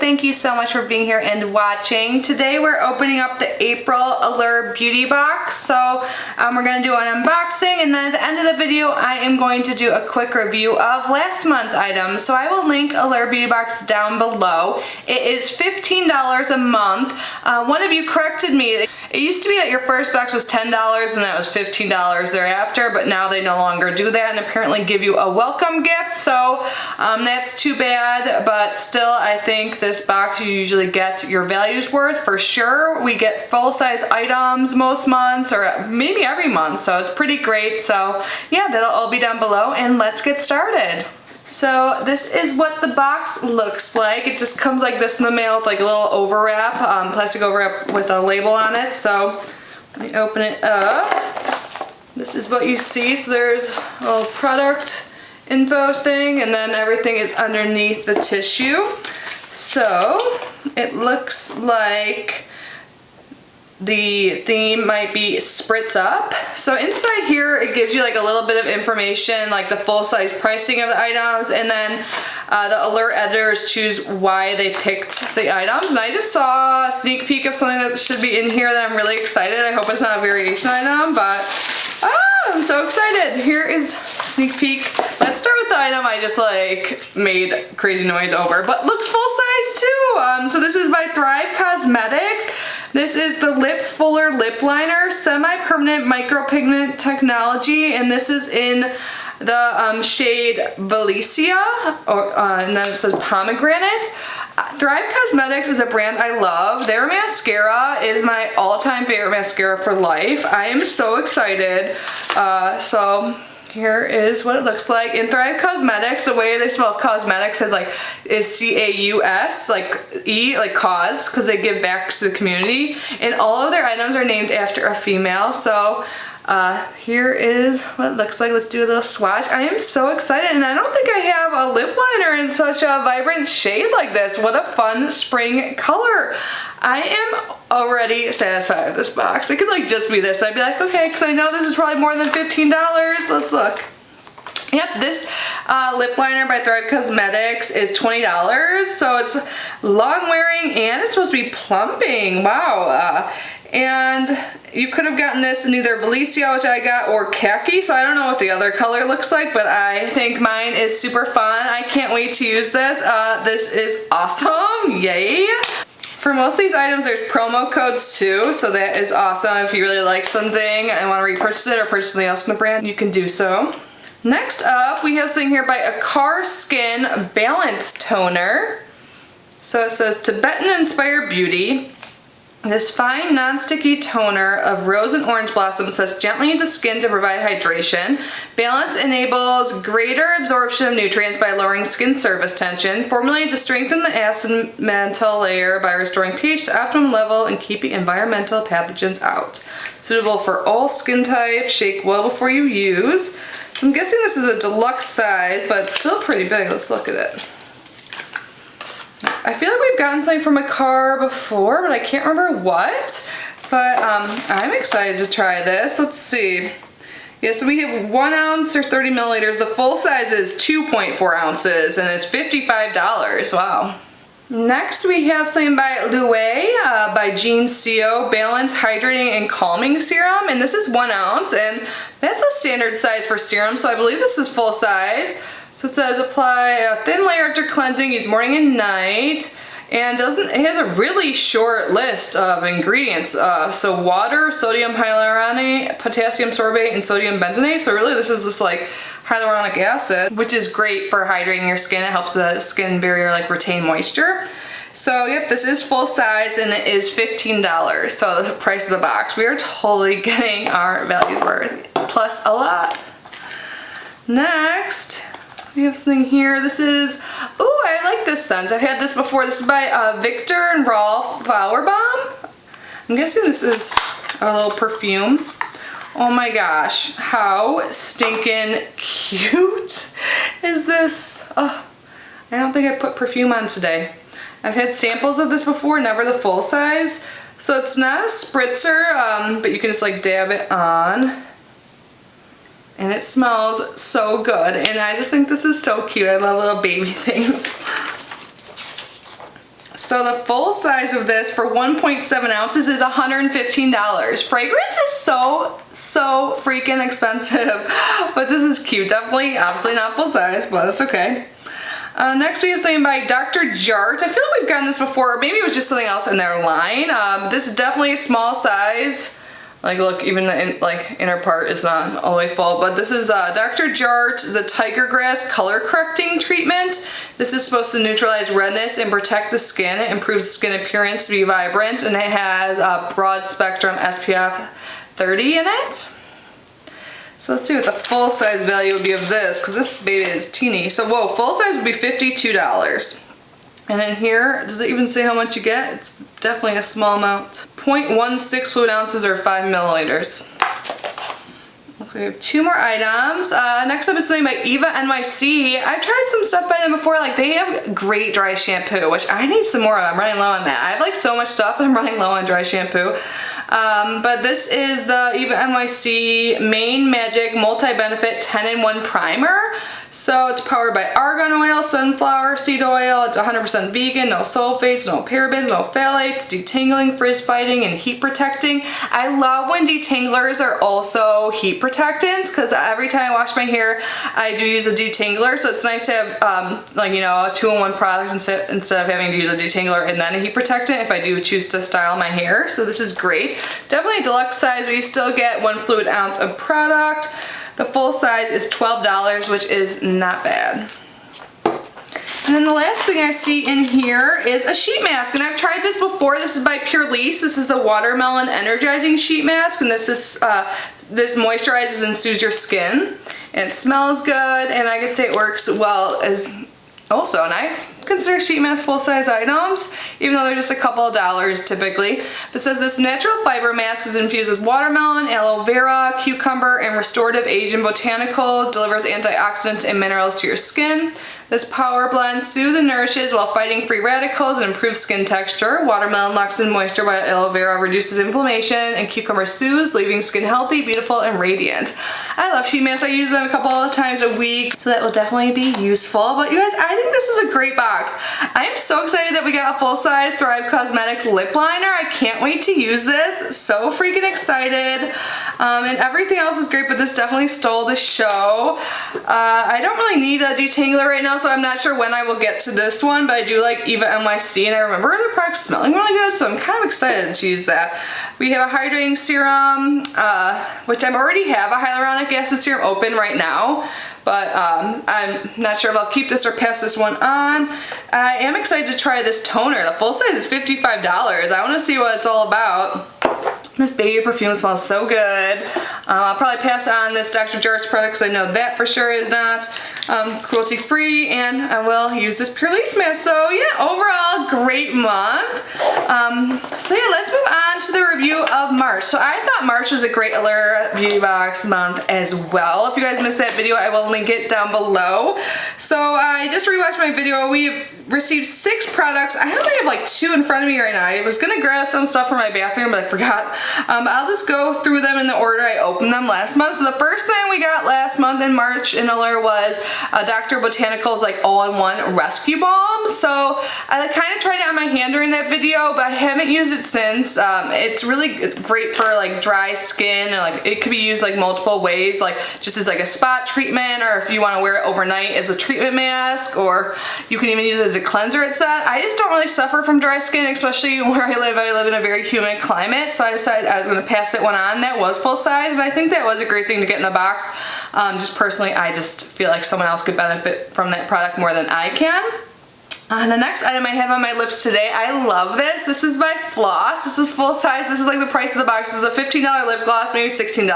thank you so much for being here and watching. Today we're opening up the April Allure Beauty Box. So we're going to do an unboxing, and then at the end of the video I am going to do a quick review of last month's items. So I will link Allure Beauty Box down below. It is $15 a month. One of you corrected me. It used to be that your first box was $10 and then it was $15 thereafter, but now they no longer do that and apparently give you a welcome gift. So that's too bad, but still I think this box you usually get your value's worth for sure. We get full-size items most months or maybe every month, so it's pretty great. So yeah, that'll all be down below, and let's get started. So this is what the box looks like. It just comes like this in the mail with like a little overwrap, plastic overwrap with a label on it. So let me open it up. This is what you see. So there's a little product info thing, and then everything is underneath the tissue. So it looks like the theme might be spritz up. So inside here it gives you like a little bit of information, like the full-size pricing of the items, and then the Allure editors choose why they picked the items. And I just saw a sneak peek of something that should be in here that I'm really excited. I hope it's not a variation item, but I'm so excited. Here is sneak peek. Let's start with the item I just like made crazy noise over, but looks full-size too. So this is by Thrive Cosmetics. This is the Lip Fuller Lip Liner, semi-permanent micropigment technology, and this is in the shade Valencia, and then it says pomegranate. Thrive Cosmetics is a brand I love. Their mascara is my all-time favorite mascara for life. I am so excited. So here is what it looks like. In Thrive Cosmetics, the way they spell cosmetics is C-A-U-S, like E, like cause, because they give back to the community. And all of their items are named after a female. So here is what it looks like. Let's do a little swatch. I am so excited, and I don't think I have a lip liner in such a vibrant shade like this. What a fun spring color. I am already satisfied with this box. It could like just be this. I'd be like, okay, because I know this is probably more than $15. Let's look. Yep, this lip liner by Thrive Cosmetics is $20. So it's long wearing and it's supposed to be plumping. Wow. And you could have gotten this in either Valencia, which I got, or khaki, so I don't know what the other color looks like, but I think mine is super fun. I can't wait to use this. This is awesome. Yay! For most of these items, there's promo codes too, so that is awesome. If you really like something and want to repurchase it or purchase something else from the brand, you can do so. Next up, we have something here by Akar Skin Balance Toner. So it says Tibetan-inspired beauty. This fine, non-sticky toner of rose and orange blossoms sets gently into skin to provide hydration. Balance enables greater absorption of nutrients by lowering skin surface tension. Formulated to strengthen the acid mantle layer by restoring pH to optimum level and keeping environmental pathogens out. Suitable for all skin types. Shake well before you use. So I'm guessing this is a deluxe size, but it's still pretty big. Let's look at it. I feel like we've gotten something from Akar before, but I can't remember what. But I'm excited to try this. Let's see. Yeah, so we have 1 ounce or 30 milliliters. The full size is 2.4 ounces, and it's $55. Wow. Next, we have something by Allure by Jean Co. Balance Hydrating and Calming Serum, and this is 1 ounce, and that's a standard size for serum, so I believe this is full size. So it says apply a thin layer after cleansing, use morning and night, and it has a really short list of ingredients. So water, sodium hyaluronate, potassium sorbate, and sodium benzoate. So really this is just like hyaluronic acid, which is great for hydrating your skin. It helps the skin barrier like retain moisture. So yep, this is full size and it is $15. So the price of the box. We are totally getting our value's worth, plus a lot. Next, we have something here. This is, ooh, I like this scent. I've had this before. This is by Victor and Rolf Flower Bomb. I'm guessing this is a little perfume. Oh my gosh, how stinking cute is this? Oh, I don't think I put perfume on today. I've had samples of this before, never the full size. So it's not a spritzer, but you can just like dab it on. And it smells so good, and I just think this is so cute. I love little baby things. So the full size of this for 1.7 ounces is $115. Fragrance is so freaking expensive, but this is cute. Definitely, obviously not full size, but that's okay. Next we have something by Dr. Jart. I feel like we've gotten this before, or maybe it was just something else in their line. This is definitely a small size. Like, look, even the inner part is not all the way full, but this is Dr. Jart, the Tiger Grass Color Correcting Treatment. This is supposed to neutralize redness and protect the skin. It improves skin appearance to be vibrant, and it has a broad spectrum SPF 30 in it. So let's see what the full size value would be of this, because this baby is teeny. So whoa, full size would be $52. And in here, does it even say how much you get? It's definitely a small amount. 0.16 fluid ounces or 5 milliliters. Looks like we have 2 more items. Next up is something by Eva NYC. I've tried some stuff by them before. Like, they have great dry shampoo, which I need some more of. I'm running low on that. I have like so much stuff, I'm running low on dry shampoo. But this is the Eva NYC Main Magic Multi-Benefit 10-in-1 Primer. So it's powered by argan oil, sunflower seed oil. It's 100% vegan, no sulfates, no parabens, no phthalates, detangling, frizz fighting, and heat protecting. I love when detanglers are also heat protectants, because every time I wash my hair, I do use a detangler. So it's nice to have like, you know, a 2-in-1 product instead of having to use a detangler and then a heat protectant if I do choose to style my hair. So this is great. Definitely a deluxe size, but you still get 1 fluid ounce of product. The full size is $12, which is not bad. And then the last thing I see in here is a sheet mask, and I've tried this before. This is by Pure Lease. This is the Watermelon Energizing Sheet Mask, and this is this moisturizes and soothes your skin. And it smells good, and I could say it works well as also, and I consider sheet masks full-size items, even though they're just a couple of dollars typically. It says this natural fiber mask is infused with watermelon, aloe vera, cucumber, and restorative Asian botanicals, delivers antioxidants and minerals to your skin. This power blend soothes and nourishes while fighting free radicals and improves skin texture. Watermelon locks in moisture while aloe vera reduces inflammation, and cucumber soothes, leaving skin healthy, beautiful, and radiant. I love sheet masks. I use them a couple of times a week, so that will definitely be useful. But you guys, I think this is a great box. I am so excited that we got a full-size Thrive Cosmetics lip liner. I can't wait to use this. So freaking excited. And everything else is great, but this definitely stole the show. I don't really need a detangler right now, so I'm not sure when I will get to this one, but I do like Eva NYC, and I remember the product smelling really good, so I'm kind of excited to use that. We have a Hydrating Serum, which I already have a hyaluronic acid serum open right now, but I'm not sure if I'll keep this or pass this one on. I am excited to try this toner. The full size is $55. I want to see what it's all about. This baby perfume smells so good. I'll probably pass on this Dr. Jart's product because I know that for sure is not cruelty free, and I will use this Pure Lease mask. So yeah, overall great month. So yeah, let's move on to the review of March. So I thought March was a great Allure Beauty Box month as well. If you guys missed that video, I will link it down below. So I just rewatched my video. We've received 6 products. I only have like 2 in front of me right now. I was gonna grab some stuff from my bathroom, but I forgot. I'll just go through them in the order I opened them last month. So the first thing we got last month in March in Allure was Dr. Botanicals like all-in-one rescue balm. So I kind of tried it on my hand during that video, but I haven't used it since. It's really great for like dry skin, and like it could be used like multiple ways, like just as like a spot treatment, or if you want to wear it overnight as a treatment mask, or you can even use it as a cleanser, it said. I just don't really suffer from dry skin, especially where I live. I live in a very humid climate, so I decided I was going to pass it one on. That was full size, and I think that was a great thing to get in the box. Just personally, I just feel like someone else could benefit from that product more than I can. The next item I have on my lips today, I love this. This is by Floss. This is full size. This is like the price of the box. This is a $15 lip gloss, maybe $16.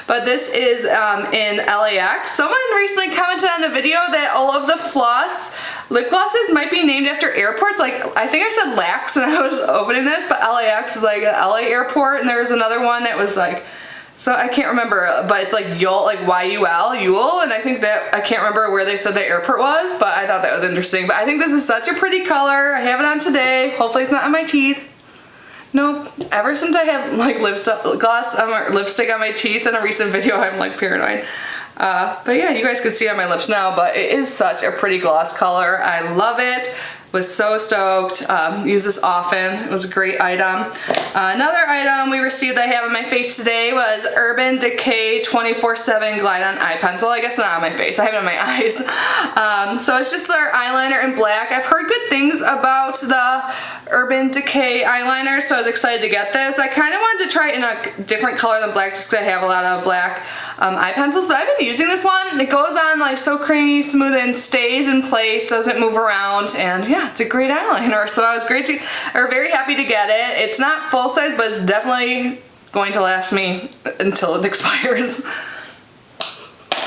But this is in LAX. Someone recently commented on a video that all of the Floss lip glosses might be named after airports. Like, I think I said LAX when I was opening this, but LAX is like an LA airport, and there was another one that was like, so I can't remember, but it's like Yule, like Y-U-L, Yule, and I think that, I can't remember where they said the airport was, but I thought that was interesting. But I think this is such a pretty color. I have it on today. Hopefully it's not on my teeth. Nope. Ever since I had like lipstick on my teeth in a recent video, I'm like paranoid. But yeah, you guys can see on my lips now, but it is such a pretty gloss color. I love it. Was so stoked. Use this often. It was a great item. Another item we received that I have on my face today was Urban Decay 24/7 Glide On Eye Pencil. I guess not on my face. I have it on my eyes. So it's just our eyeliner in black. I've heard good things about the Urban Decay eyeliner, so I was excited to get this. I kind of wanted to try it in a different color than black just because I have a lot of black eye pencils, but I've been using this one. It goes on like so creamy, smooth, and stays in place, doesn't move around, and yeah, it's a great eyeliner. So I was very happy to get it. It's not full size, but it's definitely going to last me until it expires.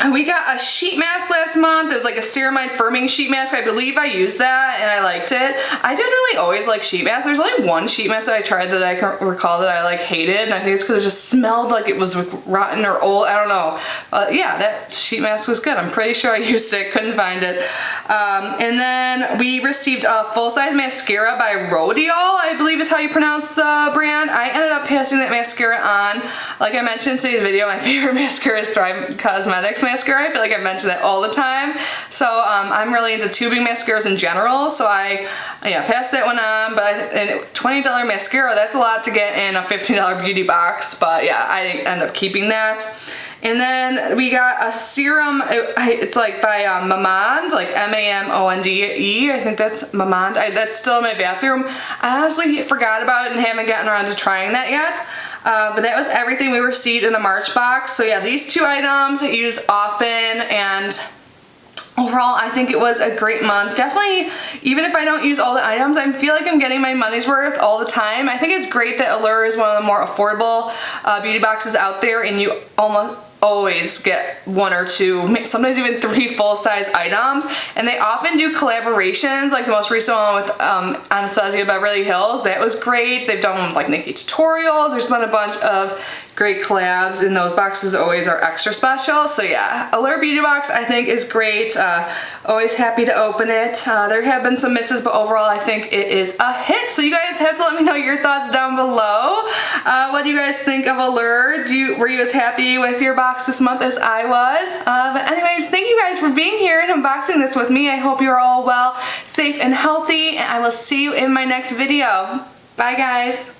And we got a sheet mask last month. It was like a ceramide firming sheet mask. I believe I used that and I liked it. I generally always like sheet masks. There's only one sheet mask that I tried that I can recall that I like hated, and I think it's because it just smelled like it was rotten or old. I don't know. Yeah, that sheet mask was good. I'm pretty sure I used it. Couldn't find it. And then we received a full-size mascara by Rodial, I believe is how you pronounce the brand. I ended up passing that mascara on. Like I mentioned in today's video, my favorite mascara is Thrive Cosmetics mascara. I feel like I mention that all the time. So I'm really into tubing mascaras in general, so I passed that one on. But $20 mascara, that's a lot to get in a $15 beauty box, but yeah, I didn't end up keeping that. And then we got a serum, it's like by Mamond, like M-A-M-O-N-D-E, I think that's Mamond. That's still in my bathroom. I honestly forgot about it and haven't gotten around to trying that yet. But that was everything we received in the March box. So yeah, these two items I use often, and overall I think it was a great month. Definitely, even if I don't use all the items, I feel like I'm getting my money's worth all the time. I think it's great that Allure is one of the more affordable beauty boxes out there, and you almost always get one or two, sometimes even 3 full-size items, and they often do collaborations, like the most recent one with Anastasia Beverly Hills. That was great. They've done one with like Nikki Tutorials. There's been a bunch of great collabs, and those boxes always are extra special. So yeah, Allure Beauty Box I think is great. Always happy to open it. There have been some misses, but overall I think it is a hit. So you guys have to let me know your thoughts down below. What do you guys think of Allure? Were you as happy with your box this month as I was? But anyways, thank you guys for being here and unboxing this with me. I hope you're all well, safe, and healthy, and I will see you in my next video. Bye guys.